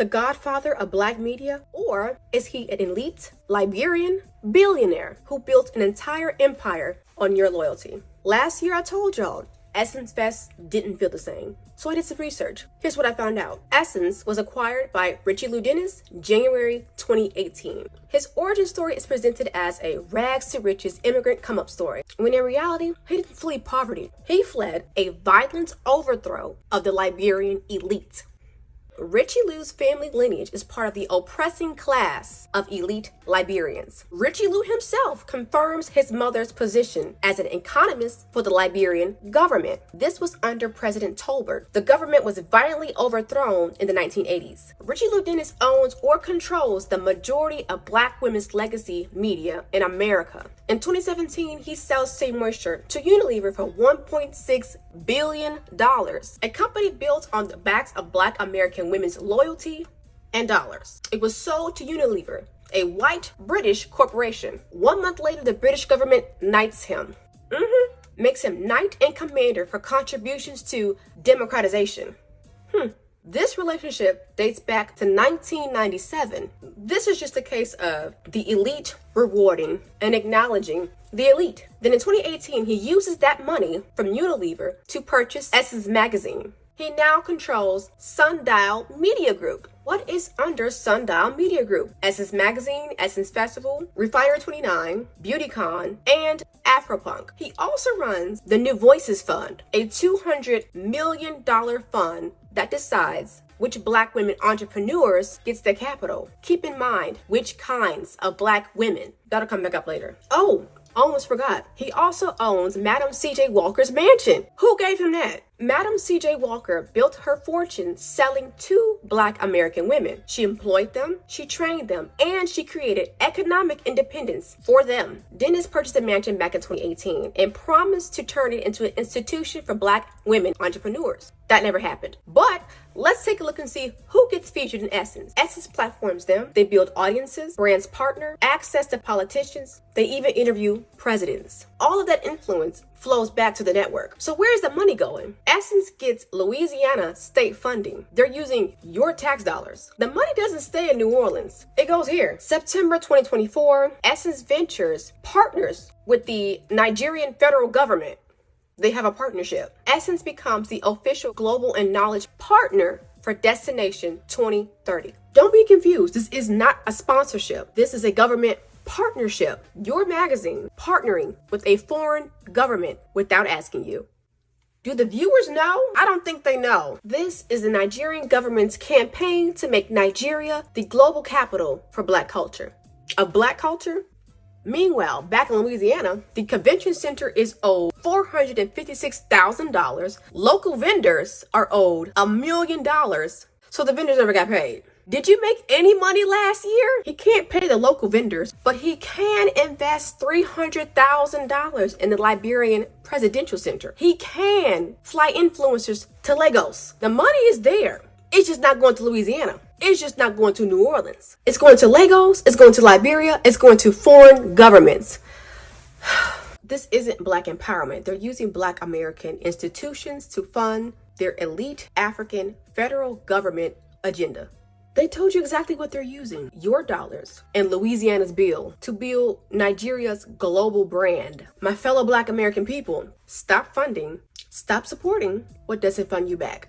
the godfather of black media? Or is he an elite Liberian billionaire who built an entire empire on your loyalty? Last year I told y'all Essence Fest didn't feel the same. So I did some research. Here's what I found out. Essence was acquired by Richie Lou Dennis January 2018. His origin story is presented as a rags to riches immigrant come-up story, when in reality, he didn't flee poverty. He fled a violent overthrow of the Liberian elite. Richie Lou's family lineage is part of the oppressing class of elite Liberians. Richie Lou himself confirms his mother's position as an economist for the Liberian government. This was under President Tolbert. The government was violently overthrown in the 1980s. Richie Lou Dennis owns or controls the majority of black women's legacy media in America. In 2017, he sells Shea Moisture to Unilever for $1.6 billion, a company built on the backs of black American women's loyalty and dollars. It was sold to Unilever, a white British corporation. 1 month later, the British government knights him. Makes him knight and commander for contributions to democratization. This relationship dates back to 1997. This is just a case of the elite rewarding and acknowledging the elite. Then in 2018, he uses that money from Unilever to purchase Essence Magazine. He now controls Sundial Media Group. What is under Sundial Media Group? Essence Magazine, Essence Festival, Refinery 29, BeautyCon, and Afropunk. He also runs the New Voices Fund, a $200 million fund that decides which black women entrepreneurs gets their capital. Keep in mind which kinds of black women. That'll come back up later. Oh, almost forgot. He also owns Madam C.J. Walker's mansion. Who gave him that? Madam C.J. Walker built her fortune selling to black American women. She employed them, she trained them, and she created economic independence for them. Dennis purchased the mansion back in 2018 and promised to turn it into an institution for black women entrepreneurs. That never happened. But let's take a look and see who gets featured in Essence. Essence platforms them. They build audiences, brands partner, access to politicians. They even interview presidents. All of that influence flows back to the network. So where's the money going? Essence gets Louisiana state funding. They're using your tax dollars. The money doesn't stay in New Orleans. It goes here. September 2024, Essence Ventures partners with the Nigerian federal government. They have a partnership. Essence becomes the official global and knowledge partner for Destination 2030. Don't be confused. This is not a sponsorship. This is a government partnership. Your magazine partnering with a foreign government without asking you. Do the viewers know? I don't think they know. This is the Nigerian government's campaign to make Nigeria the global capital for black culture. Of black culture? Meanwhile, back in Louisiana, the convention center is owed $456,000. Local vendors are owed $1 million. So the vendors never got paid. Did you make any money last year? He can't pay the local vendors, but he can invest $300,000 in the Liberian Presidential Center. He can fly influencers to Lagos. The money is there. It's just not going to Louisiana. It's just not going to New Orleans. It's going to Lagos. It's going to Liberia. It's going to foreign governments. This isn't black empowerment. They're using black American institutions to fund their elite African federal government agenda. They told you exactly what they're using. Your dollars and Louisiana's bill to build Nigeria's global brand. My fellow black American people, stop funding, stop supporting what doesn't fund you back.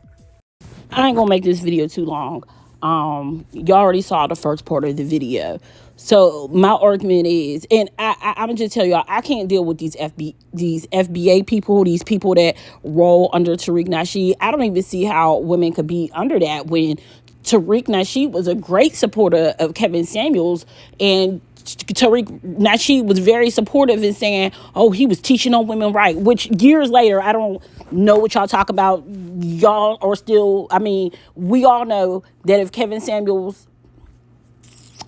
I ain't gonna make this video too long. You already saw the first part of the video. So my argument is, and I'm gonna just tell y'all, I can't deal with these FBA people, these people that roll under Tariq Nasheed. I don't even see how women could be under that when Tariq Nasheed was a great supporter of Kevin Samuels, and Tariq Nasheed was very supportive in saying, oh, he was teaching on women rights, which years later, I don't know what y'all talk about. Y'all are still, I mean, we all know that if Kevin Samuels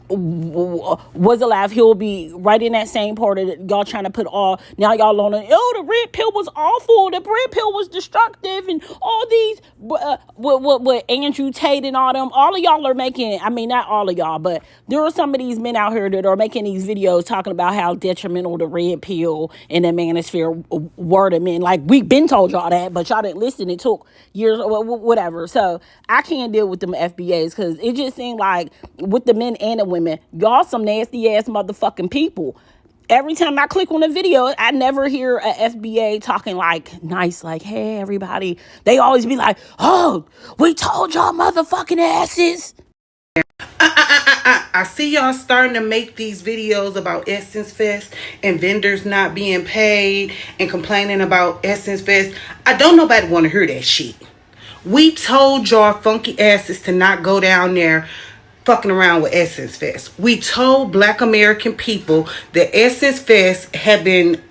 was alive, he'll be right in that same part of y'all trying to put all, now y'all on it, oh, the red pill was awful, the red pill was destructive, and all these, with Andrew Tate and all of y'all are making, I mean, not all of y'all, but there are some of these men out here that are making these videos talking about how detrimental the red pill and the manosphere were to men. Like, we've been told y'all that, but y'all didn't listen. It took years, whatever. So I can't deal with them FBAs, because it just seemed like with the men and the women, y'all some nasty ass motherfucking people. Every time I click on a video, I never hear a FBA talking like nice, like, hey, everybody. They always be like, oh, we told y'all motherfucking asses. I see y'all starting to make these videos about Essence Fest and vendors not being paid and complaining about Essence Fest. I don't nobody want to hear that shit. We told y'all funky asses to not go down there fucking around with Essence Fest. We told Black American people that Essence Fest had been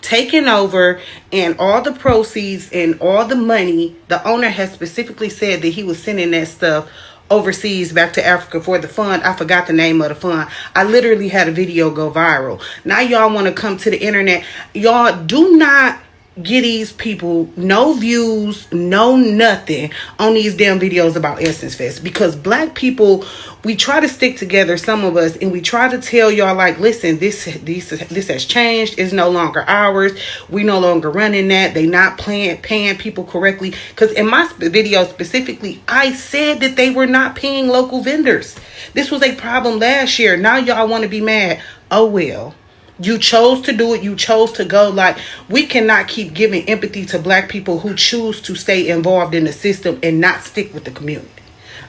taken over, and all the proceeds and all the money, the owner has specifically said that he was sending that stuff overseas back to Africa for the fund. I forgot the name of the fund. I literally had a video go viral. Now y'all want to come to the internet. Y'all do not give these people no views, no nothing on these damn videos about Essence Fest, because Black people, we try to stick together, some of us, and we try to tell y'all like, listen, this has changed. It's no longer ours. We no longer running that. They not paying people correctly. Because in my video specifically, I said that they were not paying local vendors. This was a problem last year. Now y'all want to be mad. Oh well. You chose to do it. You chose to go. Like, we cannot keep giving empathy to Black people who choose to stay involved in the system and not stick with the community.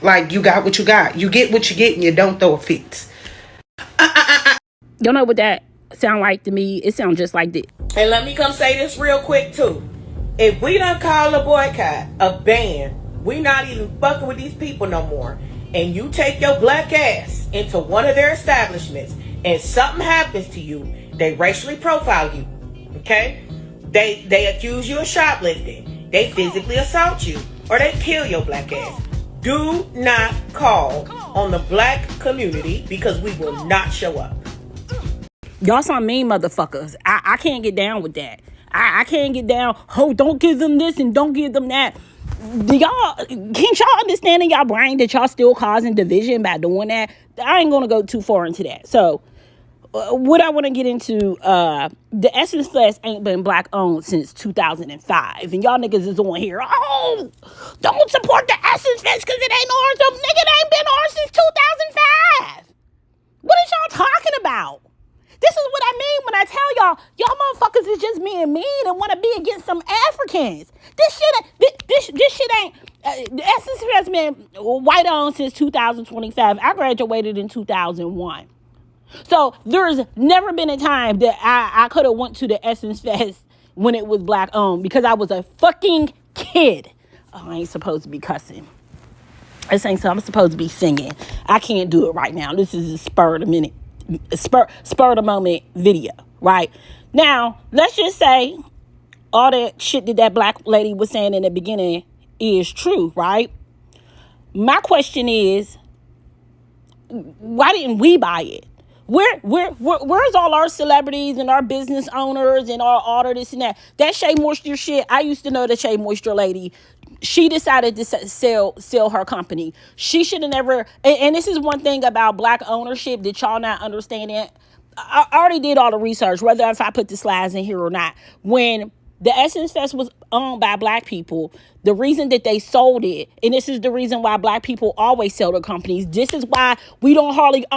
Like, you got what you got. You get what you get, and you don't throw a fit. You know what that sound like to me? It sounds just like this. And let me come say this real quick too. If we don't call a boycott, a ban, we not even fucking with these people no more. And you take your Black ass into one of their establishments and something happens to you, they racially profile you. Okay? They accuse you of shoplifting. They physically assault you. Or they kill your Black ass. Do not call on the Black community, because we will not show up. Y'all some mean motherfuckers. I can't get down with that. I can't get down. Oh, don't give them this and don't give them that. Can't y'all understand in y'all brain that y'all still causing division by doing that? I ain't gonna go too far into that. So what I want to get into, the Essence Fest ain't been Black owned since 2005, and y'all niggas is on here, oh, don't support the Essence Fest because it ain't ours. So nigga, it ain't been ours since 2005. What is y'all talking about? This is what I mean when I tell y'all motherfuckers is just being mean and want to be against some Africans. This shit ain't. The Essence has been white owned since 2025. I graduated in 2001. So there's never been a time that I could have went to the Essence Fest when it was Black owned, because I was a fucking kid. Oh, I ain't supposed to be cussing. I'm supposed to be singing. I can't do it right now. This is a spur of the moment video, right? Now, let's just say all that shit that Black lady was saying in the beginning is true, right? My question is, why didn't we buy it? Where's all our celebrities and our business owners and all of this and that? That Shea Moisture shit, I used to know the Shea Moisture lady. She decided to sell her company. She should have never, and this is one thing about Black ownership that y'all not understanding. I already did all the research, whether if I put the slides in here or not. When the Essence Fest was owned by Black people, the reason that they sold it, and this is the reason why Black people always sell their companies. This is why we don't hardly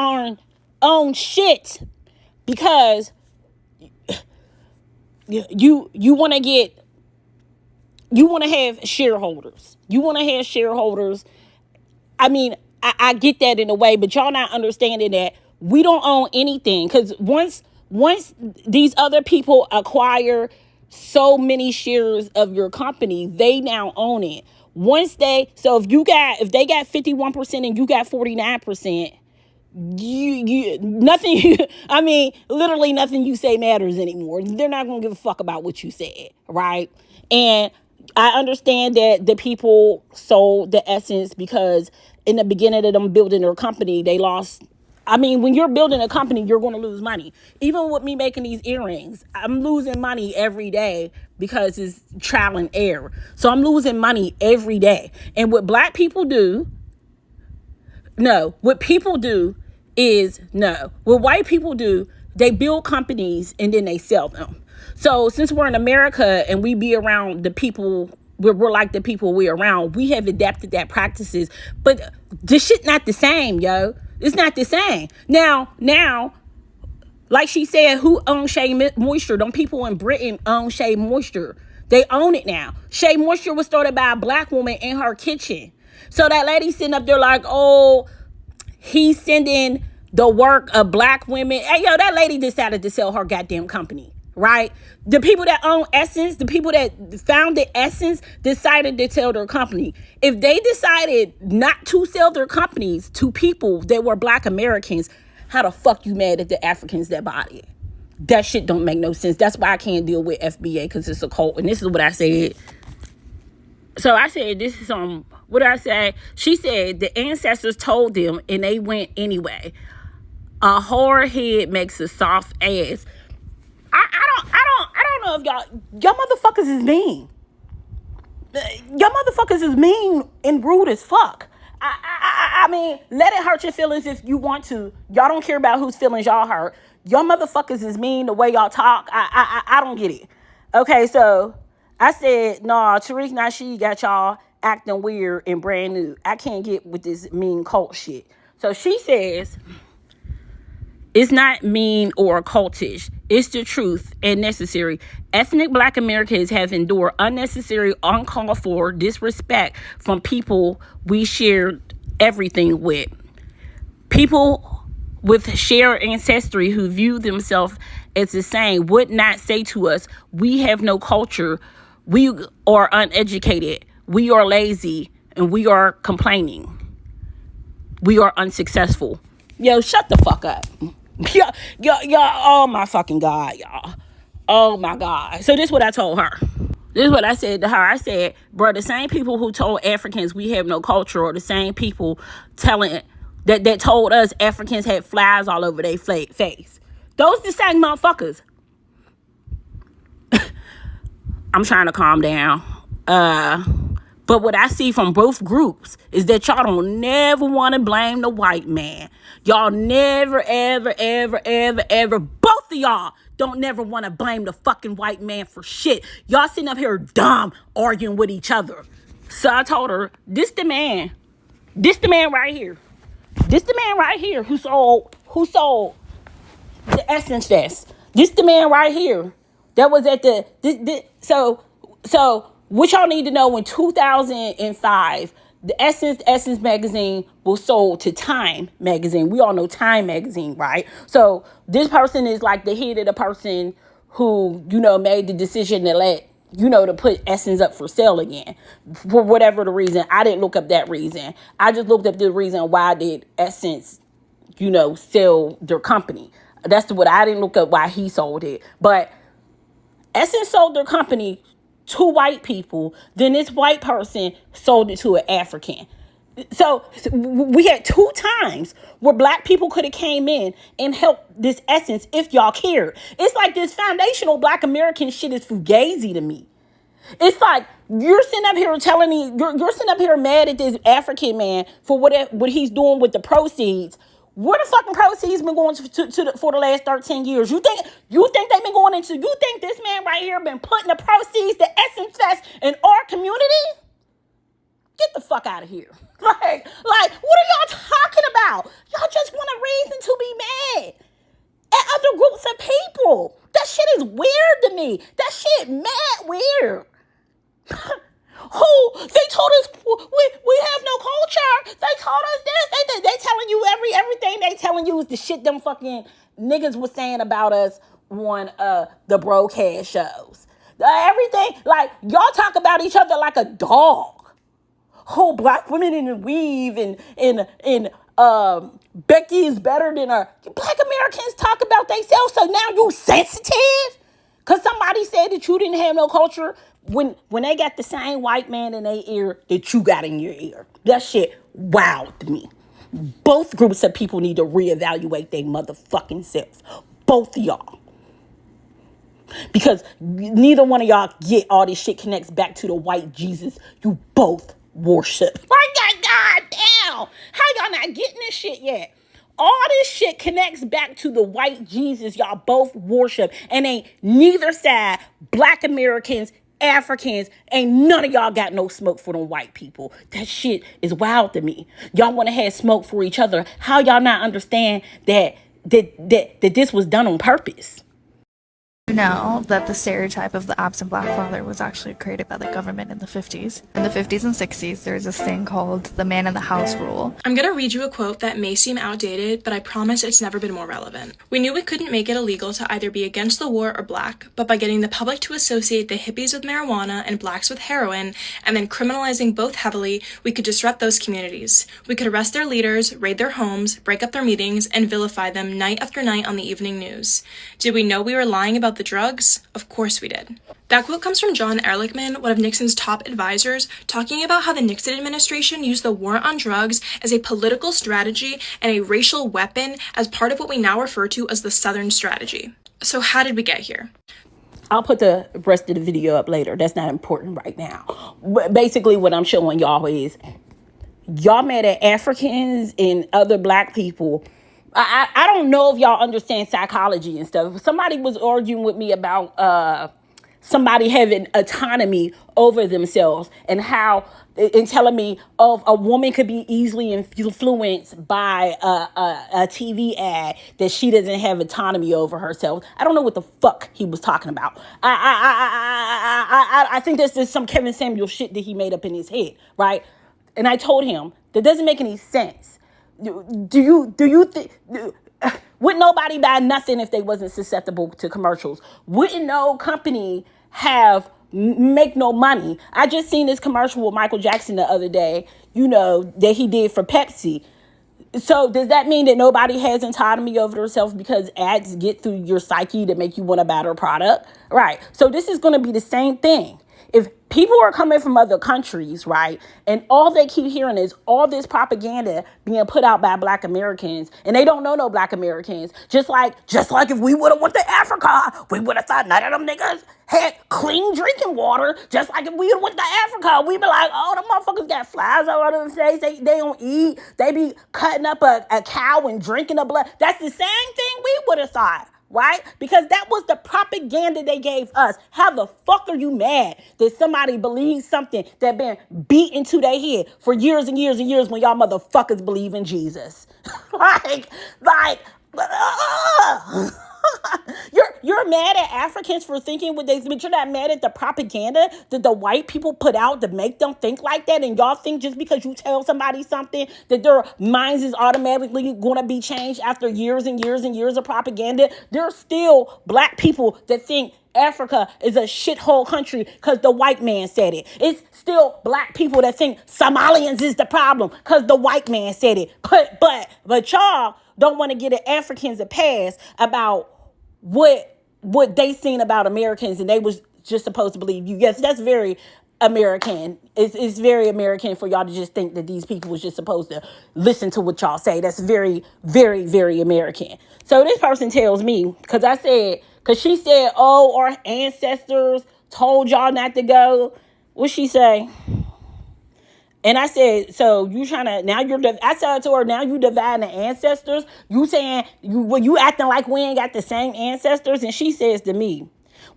own shit, because you want to have shareholders. You want to have shareholders. I mean, I get that in a way, but y'all not understanding that we don't own anything, because once these other people acquire so many shares of your company, they now own it. So if they got 51% and you got 49%, you nothing I mean, literally nothing you say matters anymore. They're not gonna give a fuck about what you said, right? And I understand that the people sold the Essence because in the beginning of them building their company, they lost I mean, when you're building a company, you're going to lose money. Even with me making these earrings, I'm losing money every day because it's trial and error. So I'm losing money every day. And what black people do, no. What people do is, no. What white people do, they build companies and then they sell them. So since we're in America and we be around the people, we're like the people we're around, we have adapted that practices. But this shit not the same, yo. It's not the same. Now, like she said, who owns Shea Moisture? Them people in Britain own Shea Moisture. They own it now. Shea Moisture was started by a black woman in her kitchen. So that lady sitting up there like, oh, he's sending the work of black women. Hey, yo, that lady decided to sell her goddamn company, right? The people that own Essence, the people that founded Essence decided to sell their company. If they decided not to sell their companies to people that were black Americans, how the fuck you mad at the Africans that bought it? That shit don't make no sense. That's why I can't deal with FBA, because it's a cult. And this is what I said. So I said, this is what did I say? She said the ancestors told them and they went anyway. A hard head makes a soft ass. I don't know if y'all motherfuckers is mean. Y'all motherfuckers is mean and rude as fuck. I mean, let it hurt your feelings if you want to. Y'all don't care about whose feelings y'all hurt. Y'all motherfuckers is mean the way y'all talk. I don't get it. Okay, so I said, nah, Tariq Nasheed got y'all acting weird and brand new. I can't get with this mean cult shit. So she says, it's not mean or cultish. It's the truth and necessary. Ethnic black Americans have endured unnecessary, uncalled for disrespect from people we shared everything with. People with shared ancestry who view themselves as the same would not say to us, we have no culture, we are uneducated, we are lazy, and we are complaining. We are unsuccessful. Yo, shut the fuck up. Y'all, oh my fucking God, y'all. Oh my God. So this is what I told her. This is what I said to her. I said, bro, the same people who told Africans we have no culture are the same people telling that told us Africans had flies all over their face. Those the same motherfuckers. I'm trying to calm down. But what I see from both groups is that y'all don't never want to blame the white man. Y'all never, ever, ever, ever, ever, both of y'all don't never want to blame the fucking white man for shit. Y'all sitting up here dumb arguing with each other. So I told her, this the man right here. This the man right here who sold the Essence Fest. This the man right here that was at so what y'all need to know, in 2005, the Essence magazine was sold to Time magazine. We all know Time magazine, right? So this person is like the head of the person who, made the decision to to put Essence up for sale again. For whatever the reason. I didn't look up that reason. I just looked up the reason why did Essence, sell their company. That's what I didn't look up why he sold it. But Essence sold their company to white people, then this white person sold it to an African. So we had 2 times where black people could have came in and helped this Essence if y'all cared. It's like this foundational black American shit is fugazi to me. It's like you're sitting up here telling me, you're sitting up here mad at this African man for what he's doing with the proceeds. Where the fucking proceeds been going for the last 13 years? You think they've been going into? You think this man right here been putting the proceeds to Essence Fest in our community? Get the fuck out of here! Like, what are y'all talking about? Y'all just want a reason to be mad at other groups of people. That shit is weird to me. That shit mad weird. Who they told us we have no culture. They told us this. They telling you everything they telling you is the shit them fucking niggas was saying about us on the broadcast shows. Everything, like, y'all talk about each other like a dog. Whole black women in the weave and Becky is better than her. Black Americans talk about themselves, so now you sensitive? Cause somebody said that you didn't have no culture when they got the same white man in their ear that you got in your ear. That shit wowed me. Both groups of people need to reevaluate their motherfucking self. Both of y'all. Because neither one of y'all get all this shit connects back to the white Jesus you both worship. Like, God damn. How y'all not getting this shit yet? All this shit connects back to the white Jesus y'all both worship. And ain't neither side, black Americans, Africans, ain't none of y'all got no smoke for them white people. That shit is wild to me. Y'all want to have smoke for each other. How y'all not understand that this was done on purpose? You know that the stereotype of the absent black father was actually created by the government in the 50s. In the 50s and 60s, there's this thing called the man in the house rule. I'm gonna read you a quote that may seem outdated, but I promise it's never been more relevant. We knew we couldn't make it illegal to either be against the war or black, but by getting the public to associate the hippies with marijuana and blacks with heroin, and then criminalizing both heavily, we could disrupt those communities. We could arrest their leaders, raid their homes, break up their meetings, and vilify them night after night on the evening news. Did we know we were lying about the drugs? Of course we did. That quote comes from John Ehrlichman, one of Nixon's top advisors, talking about how the Nixon administration used the war on drugs as a political strategy and a racial weapon as part of what we now refer to as the Southern strategy. So how did we get here? I'll put the rest of the video up later. That's not important right now. But basically what I'm showing y'all is y'all mad at Africans and other black people. I don't know if y'all understand psychology and stuff. Somebody was arguing with me about somebody having autonomy over themselves and how, and telling me, oh, a woman could be easily influenced by a TV ad, that she doesn't have autonomy over herself. I don't know what the fuck he was talking about. I think this is some Kevin Samuel shit that he made up in his head, right? And I told him that doesn't make any sense. Do you think, would nobody buy nothing if they wasn't susceptible to commercials? Wouldn't no company make no money? I just seen this commercial with Michael Jackson the other day, that he did for Pepsi. So does that mean that nobody has autonomy over themselves because ads get through your psyche to make you want a better product? Right. So this is going to be the same thing. If people are coming from other countries, right, and all they keep hearing is all this propaganda being put out by black Americans, and they don't know no black Americans, just like if we would have went to Africa, we would have thought none of them niggas had clean drinking water. Just like if we would have went to Africa, we'd be like, oh, the motherfuckers got flies all over their face. They don't eat. They be cutting up a cow and drinking the blood. That's the same thing we would have thought. Right? Because that was the propaganda they gave us. How the fuck are you mad that somebody believes something that been beat into their head for years and years and years when y'all motherfuckers believe in Jesus? You're mad at Africans for thinking what they, but you're not mad at the propaganda that the white people put out to make them think like that. And y'all think just because you tell somebody something that their minds is automatically going to be changed after years and years and years of propaganda. There's still black people that think Africa is a shithole country because the white man said it. It's still black people that think Somalians is the problem because the white man said it. But y'all don't want to give the Africans a pass about what they seen about Americans, and they was just supposed to believe you. Yes, that's very American. It's very American for y'all to just think that these people was just supposed to listen to what y'all say. That's very, very, very American. So this person tells me, because she said, oh, our ancestors told y'all not to go. What'd she say? And I said, so you trying to, I said to her, now you dividing the ancestors? You saying, you acting like we ain't got the same ancestors? And she says to me,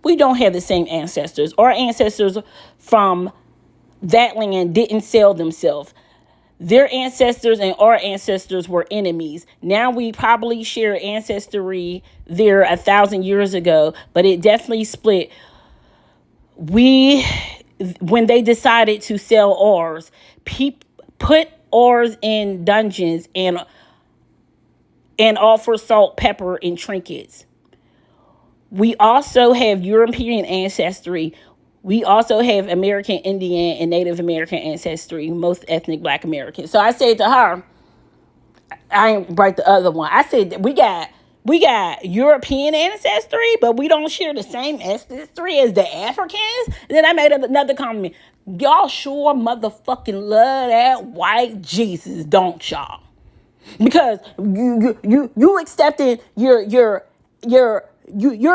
we don't have the same ancestors. Our ancestors from that land didn't sell themselves. Their ancestors and our ancestors were enemies. Now we probably share ancestry there 1,000 years ago, but it definitely split. When they decided to sell ours, put ours in dungeons and offer salt, pepper, and trinkets. We also have European ancestry. We also have American Indian and Native American ancestry, most ethnic black Americans. So I said to her, I ain't write the other one. I said that we got European ancestry, but we don't share the same ancestry as the Africans. And then I made another comment. Y'all sure motherfucking love that white Jesus, don't y'all? because you accepting you're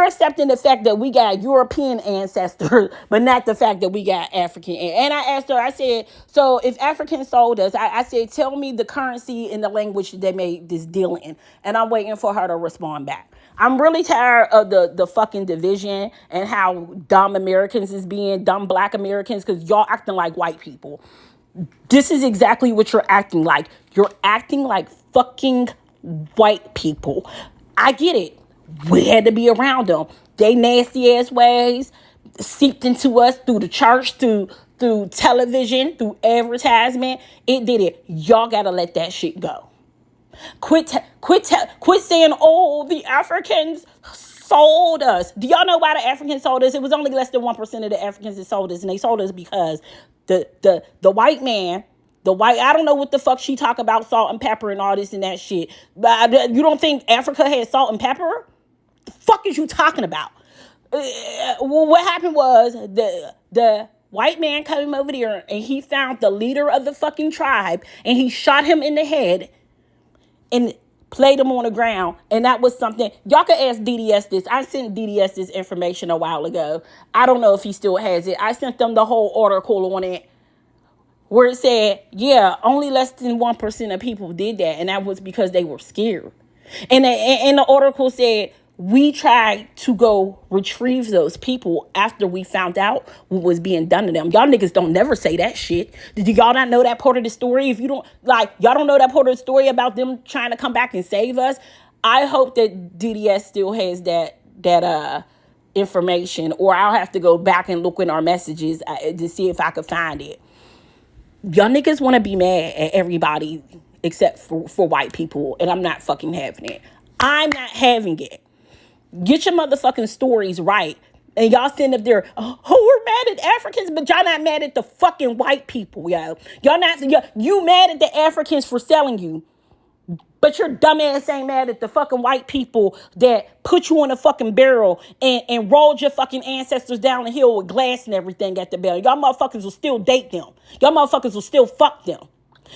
accepting the fact that we got European ancestors, but not the fact that we got African. And I asked her, I said, so if Africans sold us, I said, tell me the currency and the language they made this deal in. And I'm waiting for her to respond back. I'm really tired of the fucking division and how dumb Americans is being, dumb black Americans, because y'all acting like white people. This is exactly what you're acting like. You're acting like fucking white people. I get it. We had to be around them. They nasty ass ways seeped into us through the church, through television, through advertisement. It did it. Y'all gotta let that shit go. Quit saying, oh, the Africans sold us. Do y'all know why the Africans sold us? It was only less than 1% of the Africans that sold us, and they sold us because the white man, I don't know what the fuck she talk about salt and pepper and all this and that shit. But you don't think Africa had salt and pepper? The fuck is you talking about? What happened was the white man came over there and he found the leader of the fucking tribe and he shot him in the head and played him on the ground. And that was something, y'all could ask DDS this. I sent DDS this information a while ago. I don't know if he still has it. I sent them the whole article on it where it said, yeah, only less than 1% of people did that. And that was because they were scared. And the article said, we tried to go retrieve those people after we found out what was being done to them. Y'all niggas don't never say that shit. Did y'all not know that part of the story? If you don't, y'all don't know that part of the story about them trying to come back and save us. I hope that DDS still has that information, or I'll have to go back and look in our messages to see if I could find it. Y'all niggas want to be mad at everybody except for white people, and I'm not fucking having it. I'm not having it. Get your motherfucking stories right. And y'all sitting up there, oh, we're mad at Africans, but y'all not mad at the fucking white people, yo. You mad at the Africans for selling you. But your dumb ass ain't mad at the fucking white people that put you in a fucking barrel and rolled your fucking ancestors down the hill with glass and everything at the barrel. Y'all motherfuckers will still date them. Y'all motherfuckers will still fuck them.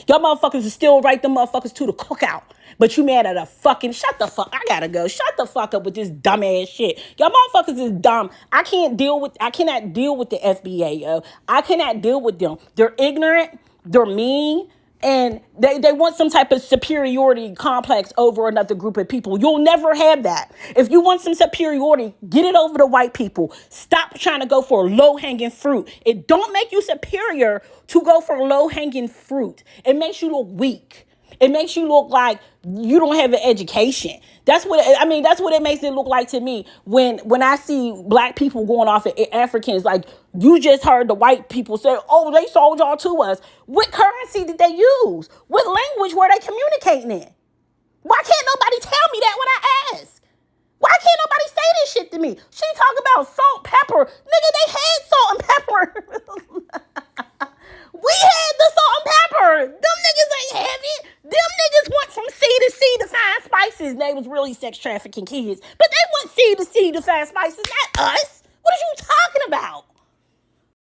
Y'all motherfuckers will still write them motherfuckers to the cookout. But you mad at a fucking, shut the fuck, I gotta go. Shut the fuck up with this dumb ass shit. Y'all motherfuckers is dumb. I cannot deal with the FBA, yo. I cannot deal with them. They're ignorant. They're mean. And they want some type of superiority complex over another group of people. You'll never have that. If you want some superiority, get it over to white people. Stop trying to go for low-hanging fruit. It don't make you superior to go for low-hanging fruit. It makes you look weak. It makes you look like you don't have an education. That's what it makes it look like to me when I see black people going off at Africans. Like, you just heard the white people say, oh, they sold y'all to us. What currency did they use? What language were they communicating in? Why can't nobody tell me that when I ask? Why can't nobody say this shit to me? She talk about salt, pepper. Nigga, they had salt and pepper. We had the salt and pepper. Them niggas ain't have it. Them niggas went from sea to sea to find spices. They was really sex trafficking kids. But they went sea to sea to find spices, not us.